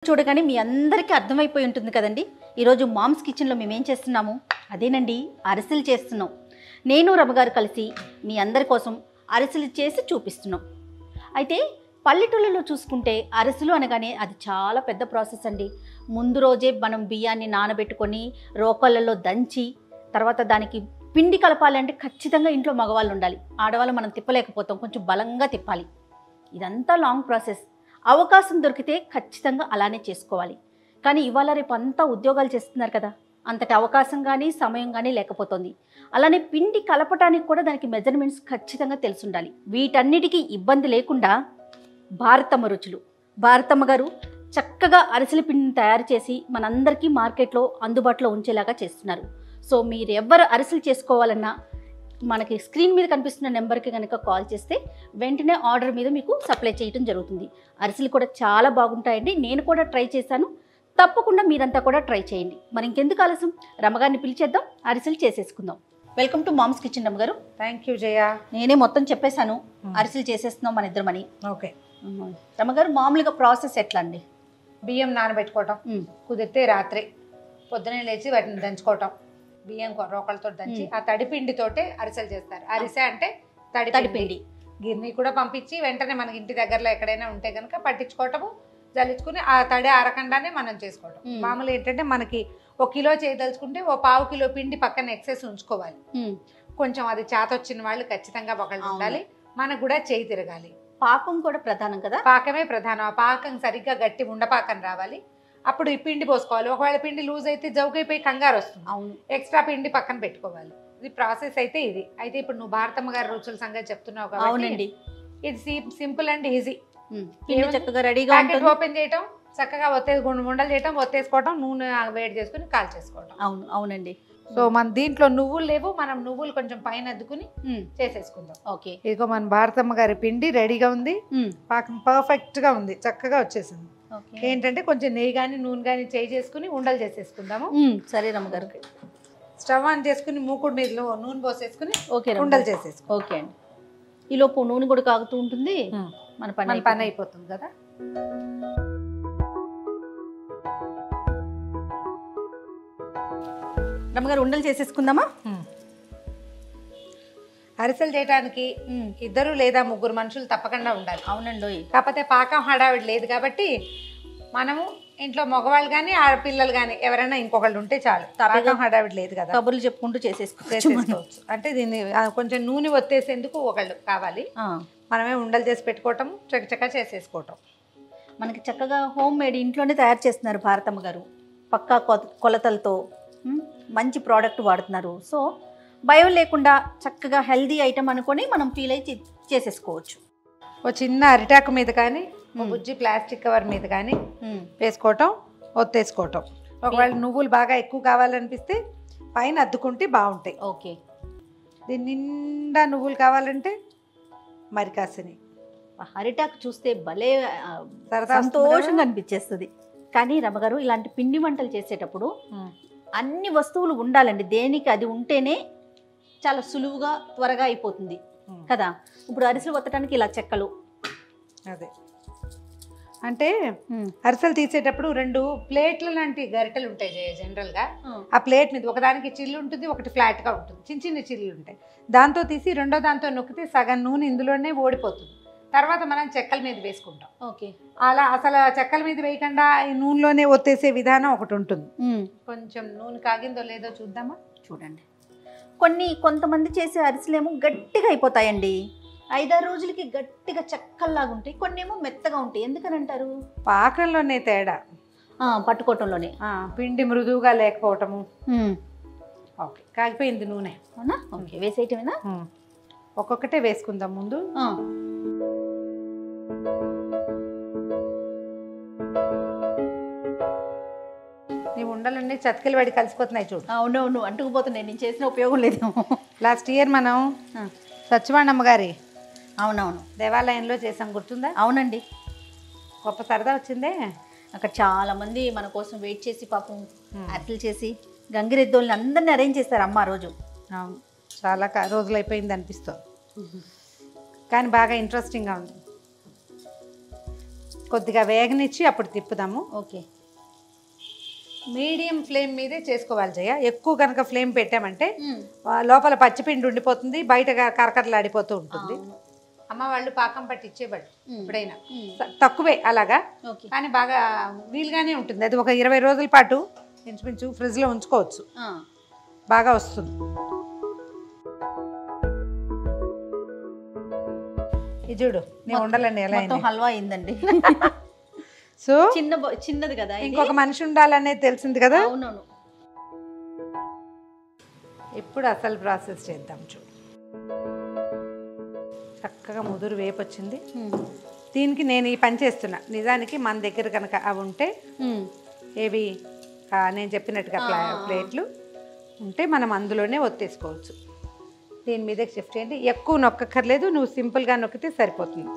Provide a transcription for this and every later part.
చూడగానే మీ అందరికీ అర్థమైపోయి ఉంటుంది కదండి. ఈరోజు మామ్స్ కిచెన్లో మేమేం చేస్తున్నాము, అదేనండి అరిసెలు చేస్తున్నాం. నేను రమగారు కలిసి మీ అందరి కోసం అరిసెలు చేసి చూపిస్తున్నాం. అయితే పల్లెటూళ్ళలో చూసుకుంటే అరిసెలు అనగానే అది చాలా పెద్ద ప్రాసెస్ అండి. ముందు రోజే మనం బియ్యాన్ని నానబెట్టుకొని రోకళ్ళలో దంచి తర్వాత దానికి పిండి కలపాలంటే ఖచ్చితంగా ఇంట్లో మగవాళ్ళు ఉండాలి. ఆడవాళ్ళు మనం తిప్పలేకపోతాం, కొంచెం బలంగా తిప్పాలి. ఇదంతా లాంగ్ ప్రాసెస్. అవకాశం దొరికితే ఖచ్చితంగా అలానే చేసుకోవాలి. కానీ ఇవాళ రేపు అంతా ఉద్యోగాలు చేస్తున్నారు కదా, అంతటి అవకాశం కానీ సమయం కానీ లేకపోతుంది. అలానే పిండి కలపటానికి కూడా దానికి మెజర్మెంట్స్ ఖచ్చితంగా తెలిసి ఉండాలి. వీటన్నిటికీ ఇబ్బంది లేకుండా భారతమ్మ రుచులు, భారతమ్మ గారు చక్కగా అరిసెల పిండిని తయారు చేసి మనందరికీ మార్కెట్లో అందుబాటులో ఉంచేలాగా చేస్తున్నారు. సో మీరు ఎవరు అరిసెలు చేసుకోవాలన్నా మనకి స్క్రీన్ మీద కనిపిస్తున్న నెంబర్కి కనుక కాల్ చేస్తే వెంటనే ఆర్డర్ మీద మీకు సప్లై చేయడం జరుగుతుంది. అరిసెలు కూడా చాలా బాగుంటాయండి. నేను కూడా ట్రై చేశాను. తప్పకుండా మీరంతా కూడా ట్రై చేయండి. మరి ఇంకెందుకు ఆలస్యం, రమ్మగారిని పిలిచేద్దాం, అరిసెలు చేసేసుకుందాం. వెల్కమ్ టు మామ్స్ కిచెన్ రమ్మగారు. Thank you Jaya. నేనే మొత్తం చెప్పేశాను, అరిసెలు చేసేస్తున్నాం మన ఇద్దరమని. ఓకే రమ్మగారు, మామూలుగా ప్రాసెస్ ఎట్లా అండి? బియ్యం నానబెట్టుకోవటం, కుదిరితే రాత్రి పొద్దునే లేచి వాటిని దంచుకోవటం. బియ్యం రోకలతో దంచి ఆ తడిపిండితోటే అరిసెలు చేస్తారు. అరిసె అంటే తడిపిండి. గిర్నీ కూడా పంపించి వెంటనే మనకి ఇంటి దగ్గరలో ఎక్కడైనా ఉంటే కనుక పట్టించుకోవటము, జల్లించుకుని ఆ తడి ఆరకుండానే మనం చేసుకోవటం. మామూలు ఏంటంటే మనకి 1 కిలో చేయదలుచుకుంటే 1/4 కిలో పిండి పక్కన ఎక్సెస్ ఉంచుకోవాలి. కొంచెం అది చేతొచ్చిన వాళ్ళు ఖచ్చితంగా ఒకళ్ళు ఉండాలి. మనకు కూడా చేయి తిరగాలి. పాకం కూడా ప్రధానం కదా? పాకమే ప్రధానం. ఆ పాకం సరిగ్గా గట్టి ఉండపాకం రావాలి. అప్పుడు ఈ పిండి పోసుకోవాలి. ఒకవేళ పిండి లూజ్ అయితే జౌకైపోయి కంగారు వస్తుంది. అవును, ఎక్స్ట్రా పిండి పక్కన పెట్టుకోవాలి. ఇది ప్రాసెస్ అయితే ఇది. అయితే ఇప్పుడు నువ్వు భారతమ్మ గారి రుచుల సంగతి చెప్తున్నావు కాబట్టి అవునండి, ఇది సింపుల్ అండ్ ఈజీ. చక్కగా రెడీగా ప్యాకెట్ ఓపెన్ చేయటం, చక్కగా ఉండలు చేయటం, ఒత్తేసుకోవటం, నూనె వేడి చేసుకుని కాల్ చేసుకోవటం. అవును అవునండి. సో మన దీంట్లో నువ్వులు లేవు, మనం నువ్వులు కొంచెం పైన అద్దుకుని చేసేసుకుందాం. ఓకే, ఇదిగో మన భారతమ్మ గారి పిండి రెడీగా ఉంది. పాకం పర్ఫెక్ట్ గా ఉంది, చక్కగా వచ్చేసింది. ఏంటంటే కొంచెం నెయ్యి కానీ నూనె కానీ చేసుకుని ఉండలు చేసేసుకుందాము. సరే రమ్మగారు. స్టవ్ ఆన్ చేసుకుని మూకుడు మీద నూనె పోసేసుకుని ఓకే ఉండలు చేసేసుకో. ఓకే అండి. ఈలోపు నూనె కూడా కాగుతూ ఉంటుంది, మన పని అయిపోతుంది కదా. రమ్మగారు, ఉండలు చేసేసుకుందామా? అరిసెలు చేయడానికి 2 లేదా 3 మనుషులు తప్పకుండా ఉండాలి. అవునండి. కాకపోతే పాకం హడావిడి లేదు కాబట్టి మనము ఇంట్లో మగవాళ్ళు కానీ ఆడపిల్లలు కానీ ఎవరైనా ఇంకొకళ్ళు ఉంటే చాలు. పాకం హడావిడి లేదు కదా, కబుర్లు చెప్పుకుంటూ చేసేసుకోవచ్చు. అంటే దీన్ని కొంచెం నూనె ఒత్తేసేందుకు ఒకళ్ళు కావాలి. మనమే ఉండలు చేసి పెట్టుకోవటం, చక్కగా చేసేసుకోవటం. మనకి చక్కగా హోమ్ మేడ్ ఇంట్లోనే తయారు చేస్తున్నారు భారతమ్మ గారు. పక్కా కొలతలతో మంచి ప్రోడక్ట్ వాడుతున్నారు. సో భయం లేకుండా చక్కగా హెల్దీ ఐటమ్ అనుకొని మనం ఫీల్ అయ్యి చేసేసుకోవచ్చు. ఓ చిన్న అరిటాకు మీద కానీ బుజ్జి ప్లాస్టిక్ కవర్ మీద కానీ వేసుకోవటం, ఒత్తేసుకోవటం. ఒకవేళ నువ్వులు బాగా ఎక్కువ కావాలనిపిస్తే పైన అద్దుకుంటే బాగుంటాయి. ఓకే, దీని నిండా నువ్వులు కావాలంటే మరి కాసిని అరిటాకు చూస్తే భలే సంతోషంగా అనిపించేస్తుంది. కానీ రమ్మగారు, ఇలాంటి పిండి వంటలు చేసేటప్పుడు అన్ని వస్తువులు ఉండాలండి. దేనికి అది ఉంటేనే చాలా సులువుగా త్వరగా అయిపోతుంది కదా. ఇప్పుడు అరిసెలు వత్తడానికి ఇలా చెక్కలు, అదే అంటే అరిసెలు తీసేటప్పుడు 2 ప్లేట్ల లాంటి గరిటెలు ఉంటాయి జనరల్గా. ఆ ప్లేట్ మీద ఒకదానికి చిల్లు ఉంటుంది, ఒకటి ఫ్లాట్గా ఉంటుంది. చిన్న చిన్న చిల్లులు ఉంటాయి. దాంతో తీసి రెండో దాంతో నొక్కితే సగం నూనె ఇందులోనే ఓడిపోతుంది. తర్వాత మనం చెక్కల మీద వేసుకుంటాం. ఓకే, అలా అసలు చెక్కల మీద వేయకుండా ఈ నూనెలోనే ఒత్తేసే విధానం ఒకటి ఉంటుంది. కొంచెం నూనె కాగిందో లేదో చూద్దామా? చూడండి. కొంతమంది చేసే అరిసెలేమో గట్టిగా అయిపోతాయండి. 5-6 రోజులకి గట్టిగా చెక్కల్లాగా ఉంటాయి. కొన్ని ఏమో మెత్తగా ఉంటాయి. ఎందుకని అంటారు? పాకంలోనే తేడా, పట్టుకోవటంలోనే. పిండి మృదువుగా లేకపోవటము. ఓకే, కాగిపోయింది నూనె. అవునా? ఓకే, వేసేయటమేనా? ఒక్కొక్కటే వేసుకుందాం ముందు. నీ ఉండలన్నీ చతికిల పడి కలిసిపోతున్నాయి చూడు. అవునవును, అంటుకుపోతున్నాయి. నేను చేసిన ఉపయోగం లేదు. లాస్ట్ ఇయర్ మనం సత్యవాణమ్మ గారి అవునవును దేవాలయంలో చేసాం, గుర్తుందా? అవునండి, గొప్ప సరదా వచ్చిందే. అక్కడ చాలా మంది మన కోసం వెయిట్ చేసి పాపం అరిసెలు చేసి గంగిరెద్దోళ్ళని అందరినీ అరేంజ్ చేస్తారు అమ్మ ఆ రోజు. అవును, చాలా రోజులు అయిపోయింది అనిపిస్తుంది, కానీ బాగా ఇంట్రెస్టింగ్గా ఉంది. కొద్దిగా వేగనిచ్చి అప్పుడు తిప్పుదాము. ఓకే. మీడియం ఫ్లేమ్ మీదే చేసుకోవాలి జయ. ఎక్కువ కనుక ఫ్లేమ్ పెట్టామంటే లోపల పచ్చిపిండి ఉండిపోతుంది, బయట కరకరలాడిపోతూ ఉంటుంది. అమ్మ వాళ్ళు పాకం పట్టి ఇచ్చేవాళ్ళు ఎప్పుడైనా, తక్కువే అలాగా, కానీ బాగా వీలుగానే ఉంటుంది. అది ఒక 20 రోజుల పాటు ఇంచుమించు ఫ్రిడ్జ్లో ఉంచుకోవచ్చు, బాగా వస్తుంది. ఇది చూడు నీ ఉండాలండి ఎలా హల్వా అయిందండి. సో చిన్నది కదా, ఇంకొక మనిషి ఉండాలనేది తెలిసింది కదా. అవునవును. ఇప్పుడు అసలు ప్రాసెస్ చేద్దాం. చూడు చక్కగా ముదురు వేపు వచ్చింది. దీనికి నేను ఈ పని చేస్తున్నా. నిజానికి మన దగ్గర కనుక అవి ఉంటే ఏవి నేను చెప్పినట్టుగా ప్లేట్లు ఉంటే మనం అందులోనే ఒత్తేసుకోవచ్చు. దీని మీదకి షిఫ్ట్ చేయండి. ఎక్కువ నొక్కక్కర్లేదు, నువ్వు సింపుల్గా నొక్కితే సరిపోతుంది.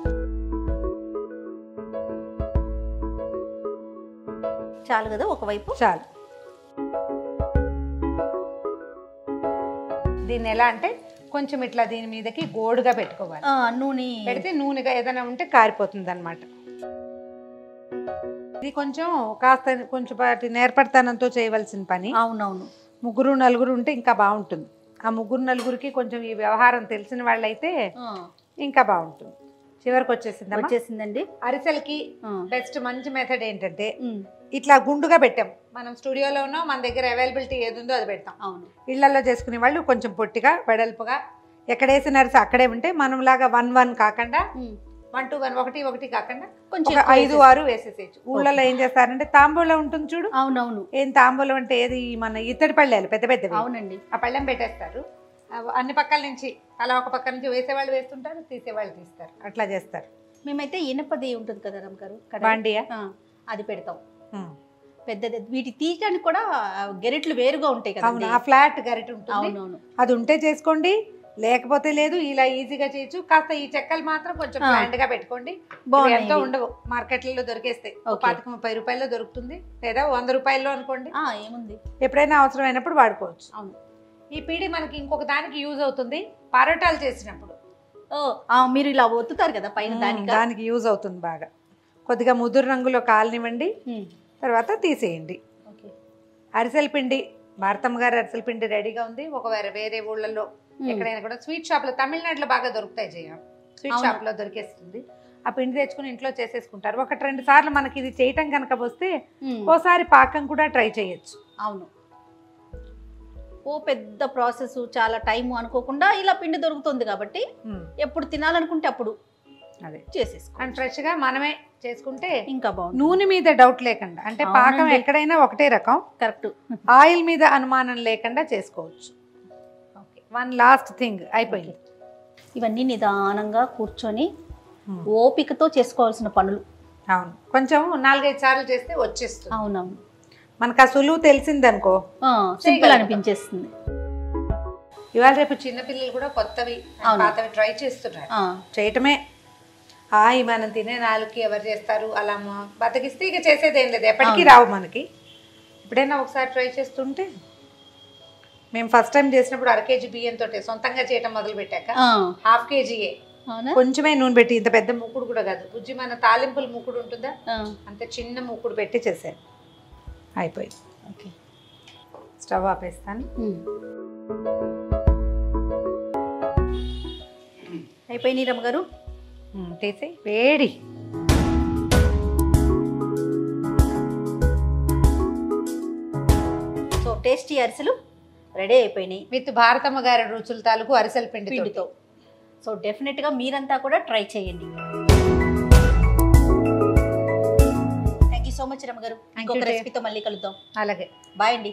చాలు కదా ఒకవైపు? చాలు. దీన్ని ఎలా అంటే కొంచెం ఇట్లా దీని మీదకి గోడుగా పెట్టుకోవాలి. నూనె పెడితే నూనెగా ఏదైనా ఉంటే కారిపోతుంది అన్నమాట. ఇది కొంచెం కాస్త కొంచెం నేర్పడతానంతో చేయవలసిన పని. అవునవును. 3 4 ఉంటే ఇంకా బాగుంటుంది. ఆ 3 4 కొంచెం ఈ వ్యవహారం తెలిసిన వాళ్ళైతే ఇంకా బాగుంటుంది. చివరికి వచ్చేసిందండి. అరిసెలకి బెస్ట్ మంచి మెథడ్ ఏంటంటే ఇట్లా గుండుగా పెట్టాం. మనం స్టూడియోలో ఉన్నా మన దగ్గర అవైలబిలిటీ ఏది ఉందో అది పెడతాం. అవును. ఇళ్లలో చేసుకునే వాళ్ళు కొంచెం పొట్టిగా వెడల్పుగా ఎక్కడ వేసిన అరిసె అక్కడే ఉంటే మనం లాగా 1 1 కాకుండా 1 2 1 1 1 కాకుండా కొంచెం 5 6 వేసేసేయచ్చు. ఊళ్ళలో ఏం చేస్తారంటే తాంబూలం ఉంటుంది చూడు. అవునవును. ఏం తాంబూలం అంటే ఏది మన ఇత్తడి పళ్ళేలు పెద్ద పెద్దవి. అవునండి. ఆ పళ్ళెం పెట్టేస్తారు. అన్ని పక్కల నుంచి అలా ఒక పక్క నుంచి వేసేవాళ్ళు వేస్తుంటారు, తీసేవాళ్ళు తీస్తారు, అట్లా చేస్తారు. మేమైతే ఇనపది ఉంటుంది కదా రమ్మగారు, బాండియా, అది పెడతాం. పెద్దది వీటి తీయడానికి కూడా గెరెట్లు వేరుగా ఉంటాయి కదా. ఆ ఫ్లాట్ గరిట ఉంటుంది. అవునవును. అది ఉంటే చేసుకోండి, లేకపోతే లేదు. ఇలా ఈజీగా చేయొచ్చు. కాస్త ఈ చెక్కలు మాత్రం కొంచెం ఫ్లాట్ గా పెట్టుకోండి. ఎంతో ఉండవు, మార్కెట్లలో దొరికేస్తాయి. 25-30 రూపాయల్లో దొరుకుతుంది, లేదా 100 రూపాయల్లో అనుకోండి. ఏముంది, ఎప్పుడైనా అవసరం అయినప్పుడు వాడుకోవచ్చు. అవును. ఈ పీడి మనకి ఇంకొక దానికి యూజ్ అవుతుంది. పరోటాలు చేసినప్పుడు మీరు ఇలా ఒత్తుతారు కదా పైన, దానికి యూజ్ అవుతుంది బాగా. కొద్దిగా ముదురు రంగులో కాలనివ్వండి, తర్వాత తీసేయండి. అరిసెల పిండి, భారతమ్మ గారి అరిసెల పిండి రెడీగా ఉంది. ఒకవేళ వేరే ఊళ్ళల్లో ఎక్కడైనా కూడా స్వీట్ షాప్ లో, తమిళనాడులో బాగా దొరుకుతాయి జయ, స్వీట్ షాప్ లో దొరికేస్తుంది. ఆ పిండి తెచ్చుకుని ఇంట్లో చేసేసుకుంటారు. 1-2 సార్లు మనకి ఇది చేయటం కనుక వస్తే ఓసారి పాకం కూడా ట్రై చేయొచ్చు. అవును. పెద్ద ప్రాసెస్, చాలా టైం అనుకోకుండా ఇలా పిండి దొరుకుతుంది కాబట్టి ఎప్పుడు తినాలనుకుంటే అప్పుడు అదే చేసేసుకో. అండ్ ఫ్రెష్ గా మనమే చేసుకుంటే ఇంకా బాగుంది. నూనె మీద డౌట్ లేకుండా, అంటే పాకం ఎక్కడైనా ఒకటే రకం, కరెక్ట్. ఆయిల్ మీద అనుమానం లేకుండా చేసుకోవచ్చు. ఓకే, వన్ లాస్ట్ థింగ్ అయిపోయింది. ఇవన్నీ నిదానంగా కూర్చొని ఓపికతో చేసుకోవాల్సిన పనులు. అవును, కొంచెం 4-5 సార్లు చేస్తే వచ్చేస్తుంది. అవునవును. మనకు ఆ సులువు తెలిసిందనుకో సింపుల్ అనిపించేస్తుంది. ఇవాళ రేపు చిన్నపిల్లలు కూడా కొత్తవి పాతవి ట్రై చేస్తున్నారు. చేయటమే మనం తినే 4కి ఎవరు చేస్తారు, అలా బతికిస్తే ఇక చేసేది ఏం లేదు, ఎప్పటికీ రావు మనకి. ఎప్పుడైనా ఒకసారి ట్రై చేస్తుంటే. మేము ఫస్ట్ టైం చేసినప్పుడు 1/2 kg బియ్యంతో సొంతంగా చేయటం మొదలు పెట్టాక 1/2 kg కొంచెమే నూనె పెట్టి, ఇంత పెద్ద మూకుడు కూడా కాదు, బుజ్జి మన తాలింపుల మూకుడు ఉంటుందా అంత చిన్న మూకుడు పెట్టి చేశాను. అయిపోయింది. ఓకే, స్టవ్ ఆపేస్తాను. అయిపోయినాయి రమ్మగారు, తీసి వేడి. సో టేస్టీ అరిసెలు రెడీ అయిపోయినాయి విత్ భారతమ్మ గారి రుచుల తాలూకు అరిసెల పిండితో. సో డెఫినెట్గా మీరంతా కూడా ట్రై చేయండి. థ్యాంక్ యూ సో మచ్ రమ్మగారు. ఇంకొక రెసిపీతో మళ్ళీ కలుద్దాం. అలాగే, బాయ్ అండి.